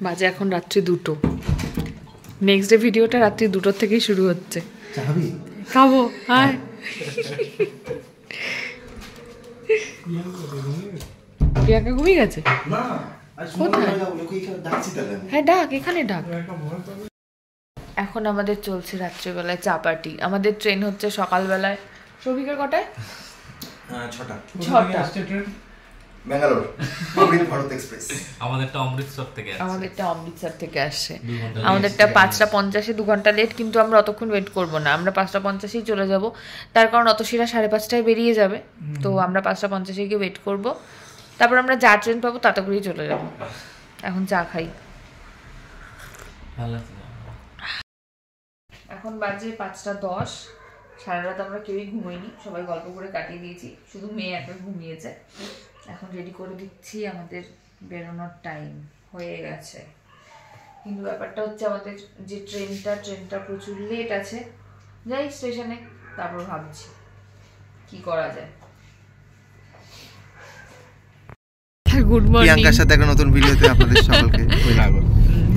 বাজে এখন রাত্রি 2টো। নেক্সট ডে ভিডিওটা রাত্রি 2টোর থেকেই শুরু হচ্ছে। খাবো হ্যাঁ। প্রিয়াঙ্কা ঘুমিয়ে গেছে? হ্যাঁ ডাক, এখানে ডাক। এখন আমাদের চলছে রাত্রিবেলায় চা পার্টি। আমাদের ট্রেন হচ্ছে সকালবেলায়। সৌভিকের কটায়? 6টা। ব্যাঙ্গালোর অমৃত ভারত এক্সপ্রেস। আমাদেরটা অমৃতসর থেকে আসছে। আমাদেরটা 5:50-এ 2 ঘন্টা লেট, কিন্তু আমরা অতক্ষণ ওয়েট করব না। আমরা 5:50-এই চলে যাব, তার কারণ অতসীরা 5:30টায় বেরিয়ে যাবে। তো আমরা 5:50-এ গিয়ে ওয়েট করব, তারপর আমরা যা ট্রেন পাবো তাতে করেই চলে যাব। এখন চা খাই। এখন বাজে 5:10। সারা রাত আমরা কেউই ঘুমাইনি, সবাই গল্প করে কাটিয়ে দিয়েছি, শুধু মেয়ে একা ঘুমিয়েছে। এখন রেডি করে দিচ্ছি, আমাদের বেরোনোর টাইম হয়ে গেছে। কিন্তু ব্যাপারটা হচ্ছে আমাদের যে ট্রেনটা প্রচুর লেট আছে। যাই স্টেশনে, তারপর ভাবছি কি করা যায়। Good morning. প্রিয়াঙ্কার সাথে একটা নতুন ভিডিওতে আপনাদের সকলকে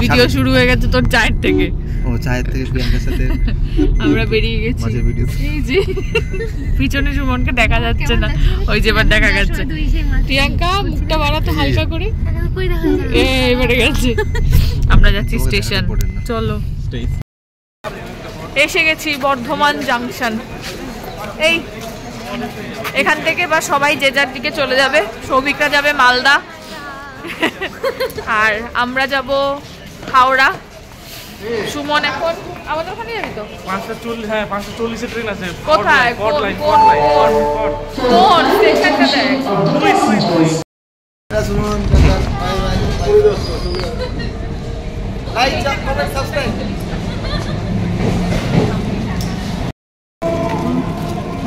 ভিডিও শুরু হয়ে গেছে তোর চায়ের থেকে। ও চায়ের থেকে প্রিয়াঙ্কার সাথে আমরা বেরিয়ে গেছি। মজার ভিডিও। এই যে পিছনে সুমনকে দেখা যাচ্ছে না, ওই যে এবার দেখা যাচ্ছে। প্রিয়াঙ্কা মুখটা বাড়াতে হালকা করে, এবারে গেছে। আমরা যাচ্ছি স্টেশন, চলো। এসে গেছি বর্ধমান জাংশন। এই এখান থেকে বা সবাই যে যার দিকে চলে যাবে। সৌভিকরা যাবে মালদা, আর আমরা যাব হাওড়া। সুমন এখন আমাদের ওখানে যাবি তো? 5:40। হ্যাঁ 5:40 ট্রেন আছে। কোথায়? কোন স্টেশনটা দেখ। Suman bye bye. Like comment subscribe.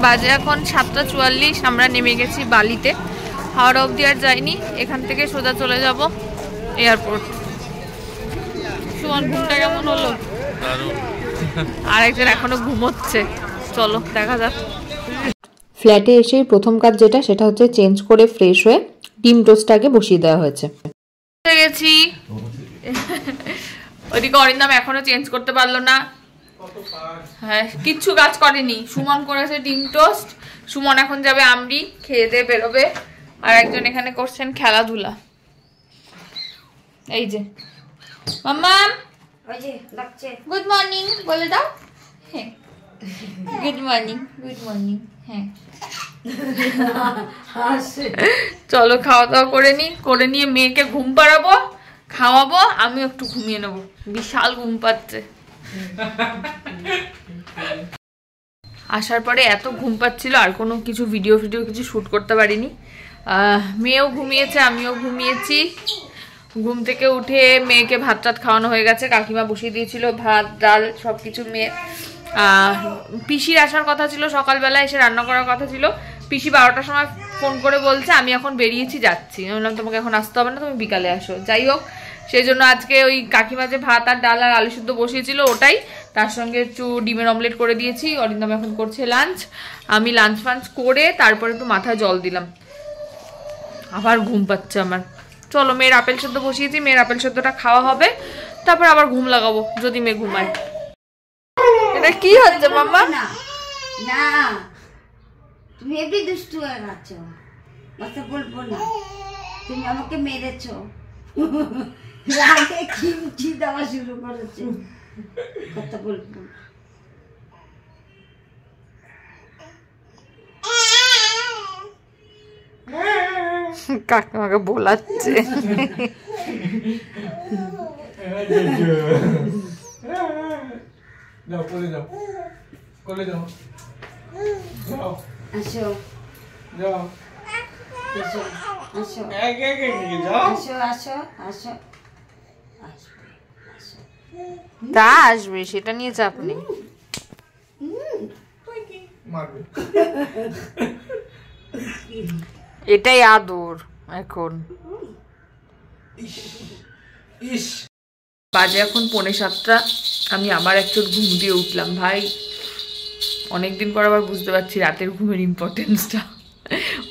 বাজে এখন 7:44। আমরা নেমে গেছি বালিতে। হাওড়া অবধি আর যাইনি, এখান থেকে সোজা চলে যাব এয়ারপোর্ট। সুমন ঘুমটা কেমন হলো? আর একজন এখনো ঘুমোচ্ছে, চলো দেখা যাক। ফ্ল্যাটে এসেই প্রথম কাজ যেটা, সেটা হচ্ছে চেঞ্জ করে ফ্রেশ হয়ে ডিম টোস্টটাকে বসিয়ে দেওয়া হয়েছে। গেছি ওইদিকে অরিন্দম এখনো চেঞ্জ করতে পারলো না। হ্যাঁ কিচ্ছু কাজ করেনি। সুমন করেছে ডিম টোস্ট। সুমন এখন যাবে আমরি, খেয়ে দিয়ে বেরোবে। আর একজন এখানে করছেন খেলাধুলা। এই যে মাম্মা, গুড মর্নিং বলে দাও। হ্যাঁ গুড মর্নিং, গুড মর্নিং। হ্যাঁ চলো খাওয়া দাওয়া করে নিয়ে মেয়েকে ঘুম পাড়াবো, খাওয়াবো, আমিও একটু ঘুমিয়ে নেবো। বিশাল ঘুম পাচ্ছে। আসার পরে এত ঘুম পাচ্ছিল, আর কোনো কিছু ভিডিও কিছু শ্যুট করতে পারিনি। মেয়েও ঘুমিয়েছে, আমিও ঘুমিয়েছি। ঘুম থেকে উঠে মেয়েকে ভাত টাত খাওয়ানো হয়ে গেছে। কাকিমা বসিয়ে দিয়েছিল ভাত ডাল সব কিছু। মেয়ে পিসির আসার কথা ছিল, সকালবেলা এসে রান্না করার কথা ছিল। পিসি 12টার সময় ফোন করে বলছে আমি এখন বেরিয়েছি, যাচ্ছি। আমি বললাম তোমাকে এখন আসতে হবে না, তুমি বিকালে আসো। যাই হোক, সেই জন্য আজকে ওই কাকিমা যে ভাত আর ডাল আর আলু শুদ্ধ বসিয়েছিল ওটাই, তার সঙ্গে একটু ডিমের অমলেট করে দিয়েছি। অরিন্দম এখন করছে লাঞ্চ। আমি লাঞ্চ ফাঞ্চ করে তারপরে একটু মাথায় জল দিলাম। আবার ঘুম পাচ্ছে আমার। চলো মেয়ের আপেল সেদ্ধ বসিয়েছি, মেয়ের আপেল সেদ্ধটা খাওয়া হবে, তারপর আবার ঘুম লাগাবো যদি মেয়ে ঘুমায়। এটা কি হচ্ছে মাম্মা? না তুমি এমনি দুষ্টু হয়ে গেছো, কথা বলবো না। তুমি আমাকে মেরেছো, রাগে খিমচি দেওয়া শুরু করেছে, কথা বলবো। কাকিমাকে বোলাচ্ছে। যাও কোলে যাও, কোলে যাও, যাও আসো যাও আসো আসো যাও আসো আসো আসো তা আসবে, সেটা নিয়ে চাপ নেই। মারবে। এটাই আদর এখন। বাজে এখন 6:45। আমি আবার একটু ঘুম দিয়ে উঠলাম। ভাই অনেকদিন পর আবার বুঝতে পারছি রাতের ঘুমের ইম্পর্টেন্সটা।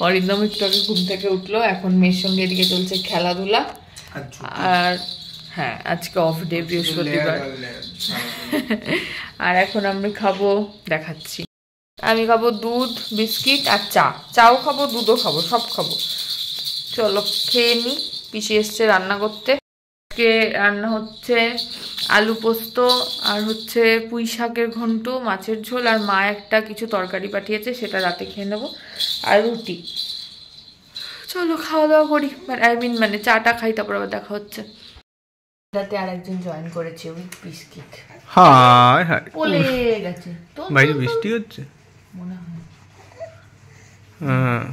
অরিন্দম একটু আগে ঘুম থেকে উঠলো, এখন মেয়ের সঙ্গে এদিকে চলছে খেলাধুলা। আর হ্যাঁ আজকে অফ ডে, বৃহস্পতিবার। আর এখন আমি খাবো, দেখাচ্ছি, আমি খাবো দুধ, বিস্কিট আর চাও খাবো, দুধও খাবো, সব খাবো। চলো খেয়ে নি। পিসি এসছে রান্না করতে। আজকে রান্না হচ্ছে আলু পোস্ত আর হচ্ছে পুঁই শাকের ঘন্ট, মাছের ঝোল, আর মা একটা কিছু তরকারি পাঠিয়েছে, সেটা রাতে খেয়ে নেবো, আর রুটি। চলো খাওয়া দাওয়া করি, মানে চাটা খাই, তারপর আবার দেখা হচ্ছে। রাতে আর একজন জয়েন করেছে উইথ বিস্কিট। হাই হাই, পলে গেছে তো, বাইরে বৃষ্টি হচ্ছে মনে হয়। হ্যাঁ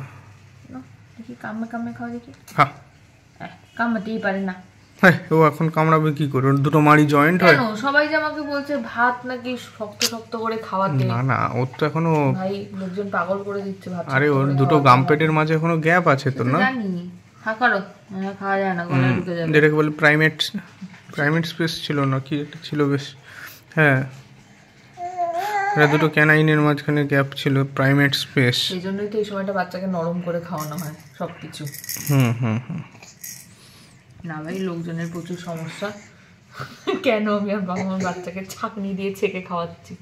দেখি কামে কামে খাওয়া, দেখি হ্যাঁ কামড়াতেই পারে না। ও এখন কামড়াবে কি করে? ওর দুটো মাড়ি জয়েন্ট হয়। কেন সবাই যে আমাকে বলছে ভাত নাকি শক্ত শক্ত করে খাওয়াতে। না না, ওর তো এখনো, ভাই লোকজন পাগল করে দিচ্ছে ভাত। আরে ওর দুটো গাম পেটের মাঝে এখনো গ্যাপ আছে তো না? জানি, হ্যাঁ করো, খাওয়া যায় না, গলায় ঢুকে যাবে। যেটাকে বলে প্রাইমেট স্পেস ছিল না কি একটা ছিল বেশ, হ্যাঁ এটা দুটো ক্যানাইনের মাঝখানে গ্যাপ ছিল, প্রাইমেট স্পেস। এই জন্যই তো এই সময়টা বাচ্চাকে নরম করে খাওয়ানো হয় সবকিছু। হুম হুম হুম। না ভাই লোকজনের প্রচুর সমস্যা, কেন আমি আর আমার বাচ্চাকে ছাঁকনি দিয়ে ছেঁকে খাওয়াচ্ছি।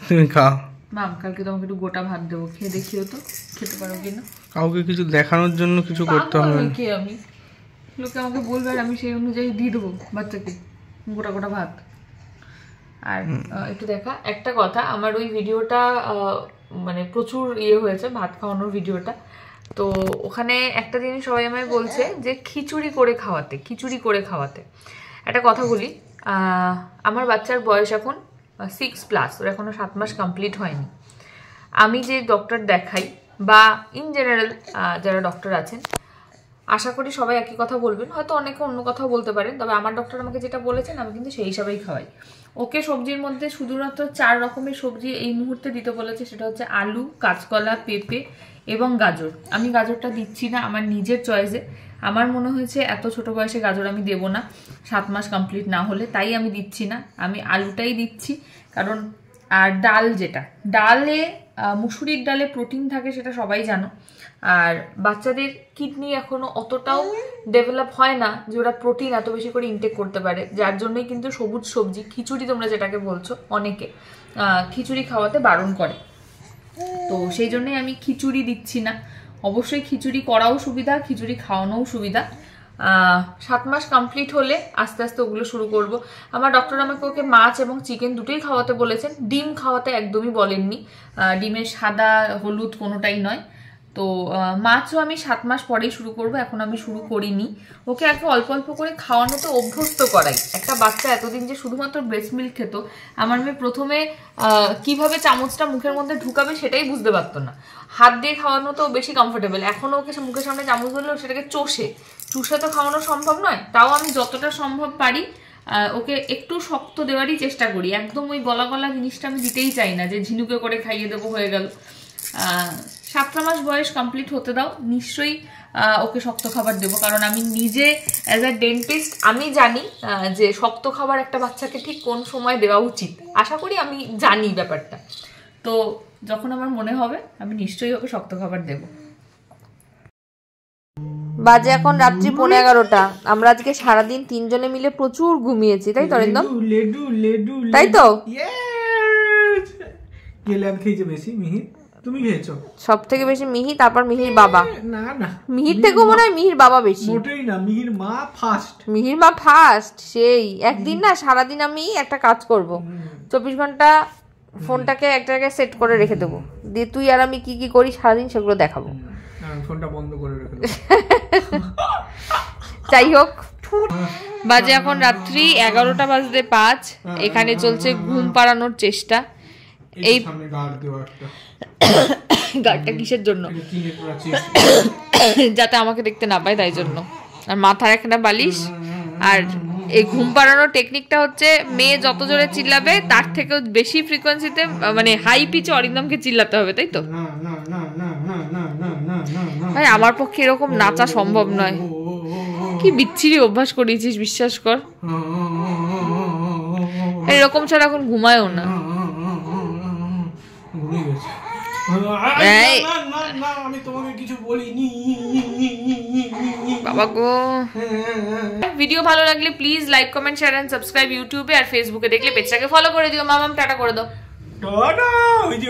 তুমি খাও। মাম কালকে তোমাকে একটু গোটা ভাত দেবো, খেয়ে দেখিও তো খেতে পারো কিনা। কাউকে কিছু দেখানোর জন্য কিছু করতে হবে না। কে আমি, লোকে আমাকে বলবে আর আমি সেই অনুযায়ী দিয়ে দেবো বাচ্চাকে গোটা গোটা ভাত। আর একটু দেখা একটা কথা, আমার ওই ভিডিওটা মানে প্রচুর হয়েছে ভাত খাওয়ানোর ভিডিওটা। তো ওখানে একটা জিনিস সবাই আমায় বলছে যে খিচুড়ি করে খাওয়াতে। একটা কথা বলি, আমার বাচ্চার বয়স এখন 6+, ওর এখনো 7 মাস কমপ্লিট হয়নি। আমি যে ডক্টর দেখাই বা ইন জেনারেল যারা ডক্টর আছেন, আশা করি সবাই একই কথা বলবেন, হয়তো অনেকে অন্য কথাও বলতে পারেন, তবে আমার ডক্টর আমাকে যেটা বলেছেন আমি কিন্তু সেই হিসাবেই খাওয়াই। ওকে সবজির মধ্যে শুধুমাত্র 4 রকমের সবজি এই মুহূর্তে দিতে বলেছে, সেটা হচ্ছে আলু, কাঁচকলা, পেঁপে এবং গাজর। আমি গাজরটা দিচ্ছি না আমার নিজের চয়েসে, আমার মনে হয়েছে এত ছোট বয়সে গাজর আমি দেবো না 7 মাস কমপ্লিট না হলে, তাই আমি দিচ্ছি না। আমি আলুটাই দিচ্ছি, কারণ আর ডাল, যেটা ডালে মুসুরির ডালে প্রোটিন থাকে সেটা সবাই জানো, আর বাচ্চাদের কিডনি এখনো অতটাও ডেভেলপ হয় না যে ওরা প্রোটিন এত বেশি করে ইনটেক করতে পারে, যার জন্যই কিন্তু সবুজ সবজি খিচুড়ি তোমরা যেটাকে বলছো অনেকে খিচুড়ি খাওয়াতে বারণ করে। তো সেই জন্যই আমি খিচুড়ি দিচ্ছি না। অবশ্যই খিচুড়ি করাও সুবিধা, খিচুড়ি খাওয়ানোও সুবিধা। 7 মাস কমপ্লিট হলে আস্তে আস্তে ওগুলো শুরু করব। আমার ডক্টর আমাকে ওকে মাছ এবং চিকেন দুটোই খাওয়াতে বলেছেন, ডিম খাওয়াতে একদমই বলেননি, ডিমের সাদা হলুদ কোনোটাই নয়। তো মাছও আমি 7 মাস পরেই শুরু করব, এখন আমি শুরু করিনি। ওকে আগে অল্প অল্প করে খাওয়ানোতে অভ্যস্ত করাই। একটা বাচ্চা এতদিন যে শুধুমাত্র ব্রেস্ট মিল্ক খেত, আমার মেয়ে প্রথমে কিভাবে চামচটা মুখের মধ্যে ঢুকাবে সেটাই বুঝতে পারতো না। হাত দিয়ে খাওয়ানো তো বেশি কমফোর্টেবল, এখনও ওকে মুখের সামনে চামচ ধরলেও সেটাকে চুষে তো খাওয়ানো সম্ভব নয়। তাও আমি যতটা সম্ভব পারি ওকে একটু শক্ত দেওয়ারই চেষ্টা করি, একদম ওই গলা গলা জিনিসটা আমি দিতেই চাই না যে ঝিনুকে করে খাইয়ে দেবো হয়ে গেল। 7 মাস বয়স কমপ্লিট হতে দাও, নিশ্চয়ই ওকে শক্ত খাবার দেবো, কারণ আমি নিজে অ্যাজ আ ডেন্টিস্ট আমি জানি যে শক্ত খাবার একটা বাচ্চাকে ঠিক কোন সময় দেওয়া উচিত। আশা করি আমি জানি ব্যাপারটা, তো যখন আমার মনে হবে আমি নিশ্চয়ই ওকে শক্ত খাবার দেবো। বাজে এখন রাত্রি 11:30। আমরা আজকে সারাদিন 3 জনে মিলে প্রচুর ঘুমিয়েছি, তাই তো অরিন্দম? তাই তো? কে ল্যাব খেয়েছে বেশি? মিহির? তুমি খেয়েছো সব থেকে বেশি মিহি, তারপর মিহির বাবা। না না, মিহির থেকেও মনে হয় মিহির বাবা বেশি। মোটেই না, মিহির মা ফার্স্ট। মিহির মা ফার্স্ট। সেই একদিন না সারাদিন আমি একটা কাজ করব, 24 ঘন্টা ফোনটাকে একটা জায়গায় সেট করে রেখে দেবো, দিয়ে তুই আর আমি কি কি করি সারাদিন সেগুলো দেখাবো। ফোনটা বন্ধ করে রেখে দেবো। যাই হোক, বাজে এখন রাত্রি 11:05। এখানে চলছে ঘুম পাড়ানোর চেষ্টা। এই গাড়টা কিসের জন্য? যাতে আমাকে দেখতে না পায় তাই জন্য। আর মাথায় একটা বালিশ। আর এই ঘুম পাড়ানোর টেকনিকটা হচ্ছে মেয়ে যত জোরে চিল্লাবে তার থেকেও বেশি ফ্রিকোয়েন্সিতে, মানে হাই পিচে অরিন্দমকে চিল্লাতে হবে, তাই তো? ভাই আমার পক্ষে এরকম নাচা সম্ভব নয়, কি বিচ্ছিরি অভ্যাস করিয়েছিস বিশ্বাস কর। এরকম ছাড়া এখন ঘুমায়ও না। এই না আমি তোমাকে কিছু বলিনি বাবা গো। ভিডিও ভালো লাগলে please like comment share and subscribe ইউটিউবে, আর ফেসবুকে দেখলে পেজটাকে ফলো করে দিও। মামাম টাটা করে দাও। টাটা। ওই যে